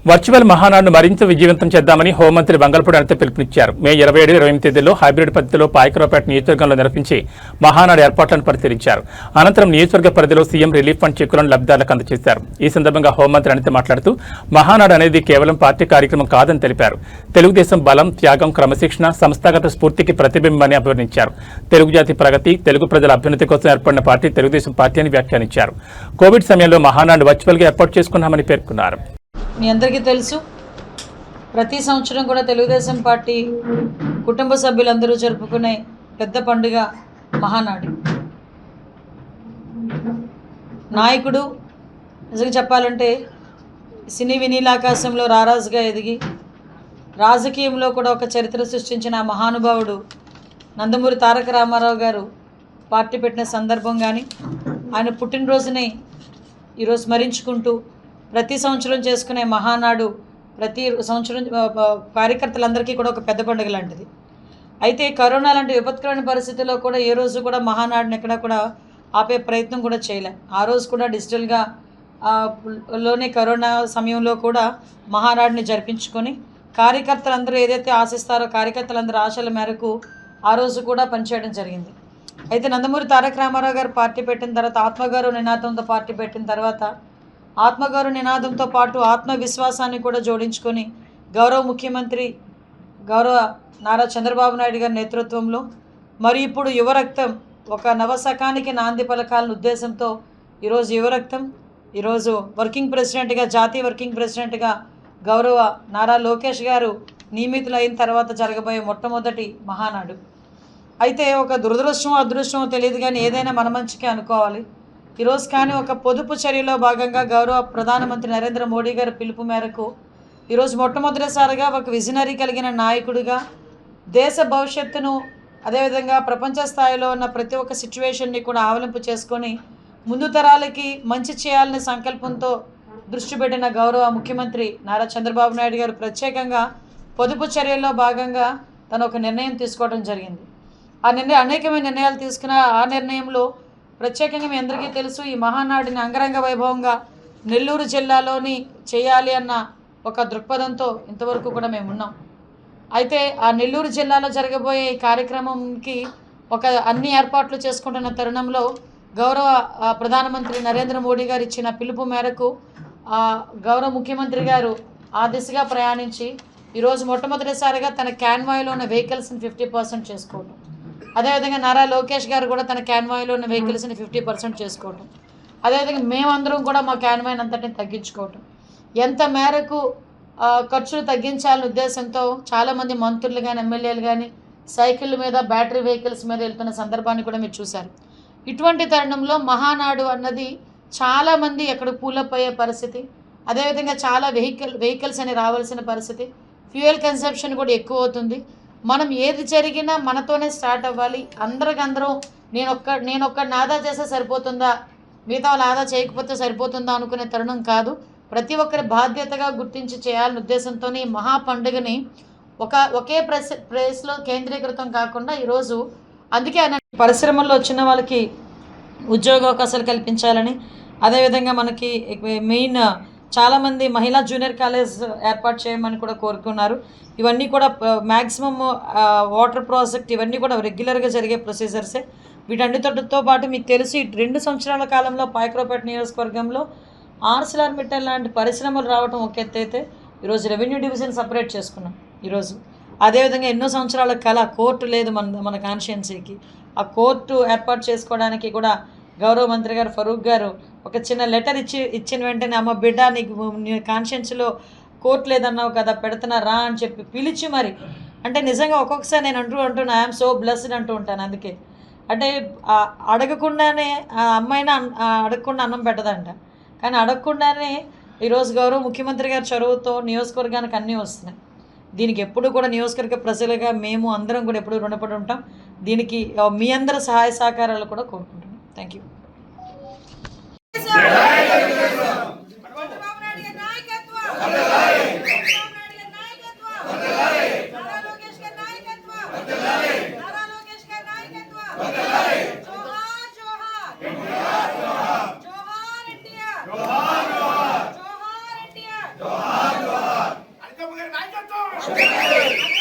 Virtual మహానాడును మరింత విజయవంతం చేద్దామని హోంమంత్రి బంగళపూడి అనిత పిలుపునిచ్చారు. మే 27-28 తేదీల్లో హైబ్రిడ్ పద్ధతిలో పాయకరావుపేట నియోజకవర్గంలో నిర్వహించి మహానాడు ఏర్పాట్లను పరిశీలించారు. అనంతరం నియోజకవర్గ పరిధిలో సీఎం రిలీఫ్ ఫండ్ చెక్కులను లబ్ధిదారులకు అందజేశారు. ఈ సందర్భంగా హోంమంత్రి అనిత మాట్లాడుతూ మహానాడు అనేది కేవలం పార్టీ కార్యక్రమం కాదని తెలిపారు. తెలుగుదేశం బలం, త్యాగం, క్రమశిక్షణ, సంస్థాగత స్ఫూర్తికి ప్రతిబింబమని అభివర్ణించారు. తెలుగు జాతి ప్రగతి, తెలుగు ప్రజల అభ్యున్నతి కోసం ఏర్పడిన పార్టీ తెలుగుదేశం పార్టీ అని వ్యాఖ్యానించారు. కోవిడ్ సమయంలో మహానాడు వర్చువల్గా ఏర్పాటు చేసుకున్నామని పేర్కొన్నారు. మీ అందరికీ తెలుసు, ప్రతి సంవత్సరం కూడా తెలుగుదేశం పార్టీ కుటుంబ సభ్యులందరూ జరుపుకునే పెద్ద పండుగ మహానాడు. నాయకుడు నిజంగా చెప్పాలంటే సినీ వినీలాకాశంలో రారాజుగా ఎదిగి రాజకీయంలో కూడా ఒక చరిత్ర సృష్టించిన మహానుభావుడు నందమూరి తారక రామారావు గారు పార్టీ పెట్టిన సందర్భం కానీ, ఆయన పుట్టినరోజుని ఈరోజు స్మరించుకుంటూ ప్రతి సంవత్సరం చేసుకునే మహానాడు ప్రతి సంవత్సరం కార్యకర్తలందరికీ కూడా ఒక పెద్ద పండుగ లాంటిది. అయితే కరోనా లాంటి విపత్కరమైన పరిస్థితుల్లో కూడా ఏ రోజు కూడా మహానాడుని ఎక్కడ కూడా ఆపే ప్రయత్నం కూడా చేయలే. ఆ రోజు కూడా డిజిటల్గా లోనే కరోనా సమయంలో కూడా మహానాడుని జరిపించుకొని కార్యకర్తలందరూ ఏదైతే ఆశిస్తారో కార్యకర్తలందరూ ఆశల మేరకు ఆ రోజు కూడా పనిచేయడం జరిగింది. అయితే నందమూరి తారక రామారావు గారు పార్టీ పెట్టిన తర్వాత, ఆత్మగౌరవ నినాదంతో పార్టీ పెట్టిన తర్వాత ఆత్మగౌరవ నినాదంతో పాటు ఆత్మవిశ్వాసాన్ని కూడా జోడించుకొని గౌరవ ముఖ్యమంత్రి గౌరవ నారా చంద్రబాబు నాయుడు గారి నేతృత్వంలో మరి ఇప్పుడు యువరక్తం ఒక నవశకానికి నాంది పలకాలని ఉద్దేశంతో ఈరోజు యువరక్తం ఈరోజు వర్కింగ్ ప్రెసిడెంట్గా, జాతీయ వర్కింగ్ ప్రెసిడెంట్గా గౌరవ నారా లోకేష్ గారు నియమితులు అయిన తర్వాత జరగబోయే మొట్టమొదటి మహానాడు. అయితే ఒక దురదృష్టమో అదృష్టమో తెలియదు కానీ ఏదైనా మన మంచికే అనుకోవాలి. ఈరోజు కానీ ఒక పొదుపు చర్యలో భాగంగా గౌరవ ప్రధానమంత్రి నరేంద్ర మోడీ గారి పిలుపు మేరకు ఈరోజు మొట్టమొదటిసారిగా ఒక విజనరీ కలిగిన నాయకుడిగా దేశ భవిష్యత్తును, అదేవిధంగా ప్రపంచ స్థాయిలో ఉన్న ప్రతి ఒక్క సిచ్యువేషన్ని కూడా ఆవలింపు చేసుకొని ముందు తరాలకి మంచి చేయాలనే సంకల్పంతో దృష్టి పెట్టిన గౌరవ ముఖ్యమంత్రి నారా చంద్రబాబు నాయుడు గారు ప్రత్యేకంగా పొదుపు చర్యల్లో భాగంగా తను ఒక నిర్ణయం తీసుకోవడం జరిగింది. ఆ అనేకమైన నిర్ణయాలు తీసుకున్న ఆ నిర్ణయంలో ప్రత్యేకంగా మీ అందరికీ తెలుసు, ఈ మహానాడిని అంగరంగ వైభవంగా నెల్లూరు జిల్లాలోని చేయాలి అన్న ఒక దృక్పథంతో ఇంతవరకు కూడా మేము ఉన్నాం. అయితే ఆ నెల్లూరు జిల్లాలో జరగబోయే ఈ కార్యక్రమంకి ఒక అన్ని ఏర్పాట్లు చేసుకుంటున్న తరుణంలో గౌరవ ప్రధానమంత్రి నరేంద్ర మోడీ గారు ఇచ్చిన పిలుపు మేరకు గౌరవ ముఖ్యమంత్రి గారు ఆ దిశగా ప్రయాణించి ఈరోజు మొట్టమొదటిసారిగా తన క్యాన్వాయ్లో ఉన్న వెహికల్స్ని 50% చేసుకోవటం, అదేవిధంగా నారా లోకేష్ గారు కూడా తన క్యాన్వాయ్లో ఉన్న వెహికల్స్ని 50% చేసుకోవటం, అదేవిధంగా మేమందరం కూడా మా క్యాన్వాయ్ని అంతటిని తగ్గించుకోవటం, ఎంత మేరకు ఖర్చులు తగ్గించాలనే ఉద్దేశంతో చాలామంది మంత్రులు కానీ, ఎమ్మెల్యేలు కానీ సైకిళ్ళ మీద, బ్యాటరీ వెహికల్స్ మీద వెళ్తున్న సందర్భాన్ని కూడా మీరు చూశారు. ఇటువంటి తరుణంలో మహానాడు అన్నది చాలామంది ఎక్కడ పూలప్ అయ్యే పరిస్థితి, అదేవిధంగా చాలా వెహికల్స్ అని రావాల్సిన పరిస్థితి, ఫ్యూయల్ కన్సంప్షన్ కూడా ఎక్కువ అవుతుంది. మనం ఏది జరిగినా మనతోనే స్టార్ట్ అవ్వాలి. అందరం నేనొక్క ఆదా చేస్తే సరిపోతుందా, మిగతా వాళ్ళు ఆదా చేయకపోతే సరిపోతుందా అనుకునే తరుణం కాదు. ప్రతి ఒక్కరి బాధ్యతగా గుర్తించి చేయాలనే ఉద్దేశంతో ఈ మహా పండుగని ఒకే ప్లేస్లో కేంద్రీకృతం కాకుండా ఈరోజు అందుకే పరిశ్రమల్లో వచ్చిన వాళ్ళకి ఉద్యోగ అవకాశాలు కల్పించాలని, అదేవిధంగా మనకి మెయిన్ చాలామంది మహిళా జూనియర్ కాలేజ్ ఏర్పాటు చేయమని కూడా కోరుకున్నారు. ఇవన్నీ కూడా మ్యాక్సిమమ్ వాటర్ ప్రాజెక్ట్ ఇవన్నీ కూడా రెగ్యులర్గా జరిగే ప్రొసీజర్సే. వీటన్నిటితో పాటు మీకు తెలిసి 2 సంవత్సరాల కాలంలో పాయకరావుపేట నియోజకవర్గంలో ఆర్సిలార్మిట్టల్ లాంటి పరిశ్రమలు రావడం ఒక ఎత్తు అయితే ఈరోజు రెవెన్యూ డివిజన్ సపరేట్ చేసుకున్నాం ఈరోజు. అదేవిధంగా ఎన్నో సంవత్సరాల కళ కోర్టు లేదు మన కాన్స్టిట్యున్సీకి. ఆ కోర్టు ఏర్పాటు చేసుకోవడానికి కూడా గౌరవ మంత్రి గారు ఫరూక్ గారు ఒక చిన్న లెటర్ ఇచ్చిన వెంటనే, అమ్మ బిడ్డ నీకు కాన్స్టిట్యున్సీలో కోర్టు లేదన్నావు కదా, పెడుతున్నారా అని చెప్పి పిలిచి మరి, అంటే నిజంగా ఒక్కొక్కసారి నేను అంటున్నా ఐఎమ్ సో బ్లెస్డ్ అంటూ ఉంటాను. అందుకే అంటే అడగకుండానే ఆ అమ్మాయినా అడగకుండా అన్నం పెట్టదంట, కానీ అడగకుండానే ఈరోజు గౌరవ ముఖ్యమంత్రి గారి చొరవతో నియోజకవర్గానికి అన్నీ వస్తున్నాయి. దీనికి ఎప్పుడు కూడా నియోజకవర్గ ప్రజలుగా మేము అందరం కూడా ఎప్పుడు రుణపడి ఉంటాం. దీనికి మీ అందరి సహాయ సహకారాలు కూడా కోరుకుంటున్నాం. Thank you. जोहार రక్షణ